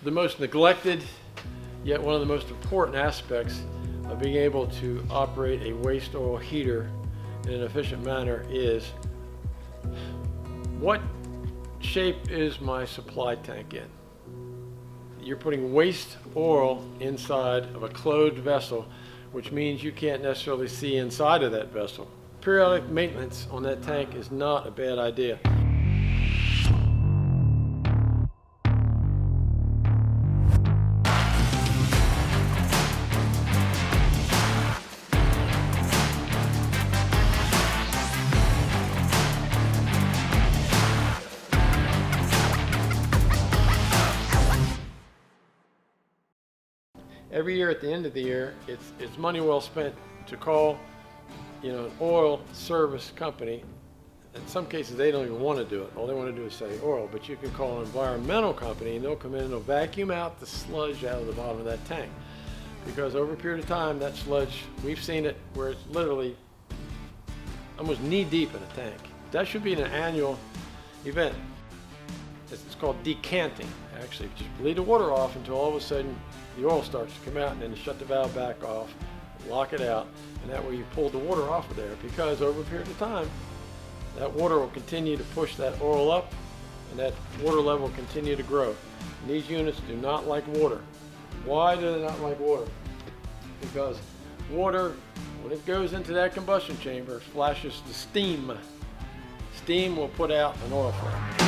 The most neglected, yet one of the most important aspects of being able to operate a waste oil heater in an efficient manner is, what shape is my supply tank in? You're putting waste oil inside of a closed vessel, which means you can't necessarily see inside of that vessel. Periodic maintenance on that tank is not a bad idea. Every year at the end of the year, it's money well spent to call, an oil service company. In some cases, they don't even want to do it. All they want to do is sell you oil. But you can call an environmental company, and they'll come in and they'll vacuum out the sludge out of the bottom of that tank. Because over a period of time, that sludge, we've seen it where it's literally almost knee deep in a tank. That should be an annual event. It's called decanting. Actually, just bleed the water off until all of a sudden the oil starts to come out, and then you shut the valve back off, lock it out, and that way you pull the water off of there, because over a period of time that water will continue to push that oil up, and that water level will continue to grow. And these units do not like water. Why do they not like water? Because water, when it goes into that combustion chamber, flashes the steam. Steam will put out an oil flame.